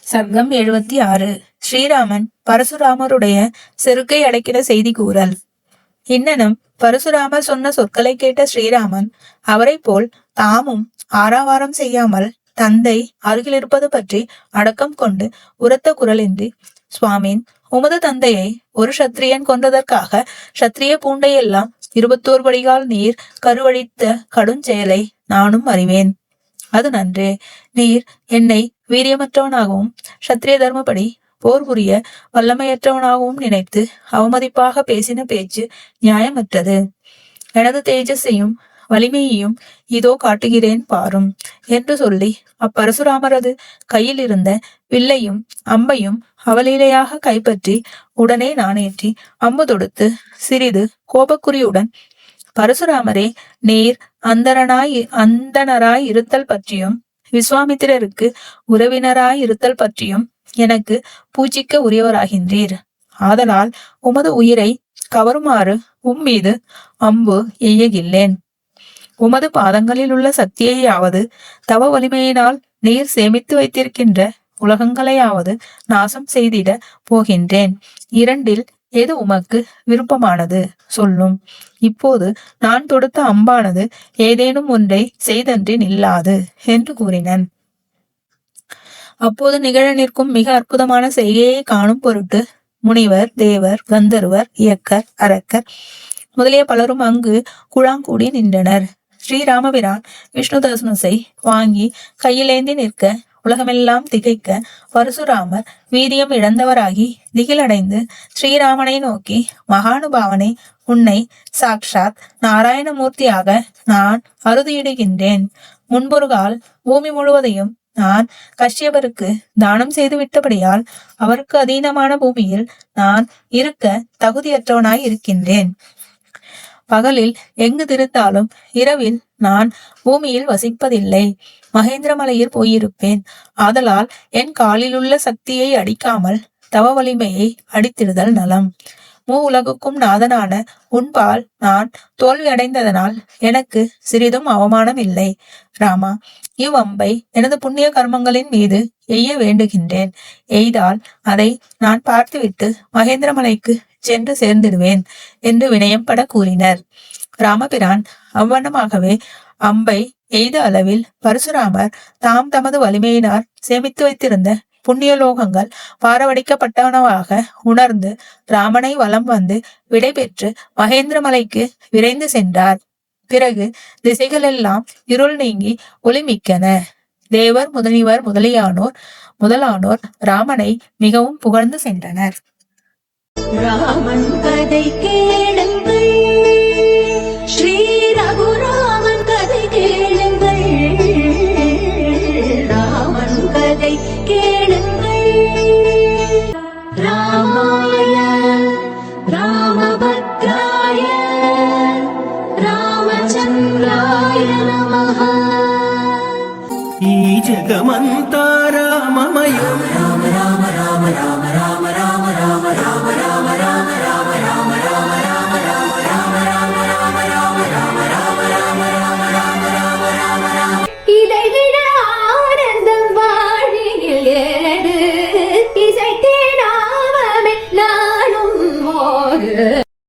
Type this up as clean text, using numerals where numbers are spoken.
சர்க்கம் 76. ஸ்ரீராமன் பரசுராமருடைய செருக்கை அடக்கிட செய்தி கூறல். இன்னனும் பரசுராமர் சொன்ன சொற்களை கேட்ட ஸ்ரீராமன் அவரை போல் தாமும் ஆரவாரம் செய்யாமல் தந்தை அருகில் இருப்பது பற்றி அடக்கம் கொண்டு உரத்த குரலின்றி, சுவாமின், உமது தந்தையை ஒரு சத்திரியன் கொன்றதற்காக சத்திரிய பூண்டையெல்லாம் 21 படிகால் நீர் கருவழித்த கடுஞ்செயலை நானும் அறிவேன். அது நன்றே. நீர் என்னை வீரியமற்றவனாகவும் சத்திரிய தர்மப்படி போர் புரிய வல்லமையற்றவனாகவும் நினைத்து அவமதிப்பாக பேசின பேச்சு நியாயமற்றது. எனது தேஜஸையும் வலிமையையும் இதோ காட்டுகிறேன் பாரும் என்று சொல்லி அப்பரசுராமரது கையில் இருந்த வில்லையும் அம்பையும் அவலீலையாக கைப்பற்றி உடனே நாணேற்றி அம்பு தொடுத்து சிறிது கோபக்குறியுடன், பரசுராமரே, நீர் அந்தணராய் இருத்தல் பற்றியும் விஸ்வாமித்திரருக்கு உறவினராய் இருத்தல் பற்றியும் எனக்கு பூஜிக்க உரியவராகின்றீர். ஆதலால் உமது உயிரை கவருமாறு உம்மீது அம்பு எய்யகில்லேன். உமது பாதங்களில் உள்ள சக்தியையாவது தவ வலிமையினால் நீர் சேமித்து வைத்திருக்கின்ற உலகங்களையாவது நாசம் செய்திட போகின்றேன். இரண்டில் எது உமக்கு விருப்பமானது சொல்லும். இப்போது நான் தொடுத்த அம்பானது ஏதேனும் ஒன்றை செய்தன்றி நில்லாது என்று கூறினன். அப்போது நிகழ நிற்கும் மிக அற்புதமான செய்கையை காணும் பொருட்டு முனிவர், தேவர், கந்தர்வர், இயக்கர், அரக்கர் முதலிய பலரும் அங்கு குழாங்கூடி நின்றனர். ஸ்ரீராமபிரான் விஷ்ணு தனுசை வாங்கி கையிலேந்தி நிற்க உலகமெல்லாம் திகைக்க பரசுராமர் வீரியம் இழந்தவராகி திகிலடைந்து ஸ்ரீராமனை நோக்கி, மகானுபாவனை, உன்னை சாக்ஷாத் நாராயணமூர்த்தியாக நான் அறுதியிடுகின்றேன். முன்பொருகால் பூமி முழுவதையும் நான் கஷ்யபருக்கு தானம் செய்து விட்டபடியால் அவருக்கு அதீனமான பூமியில் நான் இருக்க தகுதியற்றவனாய் இருக்கின்றேன். பகலில் எங்கு திருந்தாலும் இரவில் நான் பூமியில் வசிப்பதில்லை. மகேந்திரமலையில் போயிருப்பேன். ஆதலால் என் காலிலுள்ள சக்தியை அடிக்காமல் தவ வலிமையை அடித்திடுதல் நலம். உலகுக்கும் நாதனான உன்பால் நான் தோல்வி அடைந்ததனால் எனக்கு சிறிதும் அவமானம் இல்லை. ராமா, இவ்வம்பை எனது புண்ணிய கர்மங்களின் மீது எய்ய வேண்டுகின்றேன். எய்தால் அதை நான் பார்த்துவிட்டு மகேந்திரமலைக்கு சென்று சேர்ந்திடுவேன் என்று வினயம் பட கூறினர். ராமபிரான் அவ்வண்ணமாகவே அம்பை எய்த அளவில் பரசுராமர் தாம் தமது வலிமையினால் சேமித்து வைத்திருந்த புண்ணியலோகங்கள் பாரவடிக்கப்பட்டவனவாக உணர்ந்து ராமனை வலம் வந்து விடை பெற்று மகேந்திரமலைக்கு விரைந்து சென்றார். பிறகு திசைகளெல்லாம் இருள் நீங்கி ஒளிமிக்கன. தேவர், முனிவர் முதலானோர் ராமனை மிகவும் புகழ்ந்து சென்றனர். ராமன் கதை கேளுங்கள், ஸ்ரீ ரகுராமன் கதை கேளுங்கள். ராமன் கதை கேளுங்கள். ராமாய ராமபத்ராய ராமச்சந்திராய நமः. ఈ జగమంతా రామమయం. రామ రామ రామ రామ రామ రామ రామ రామ రామ.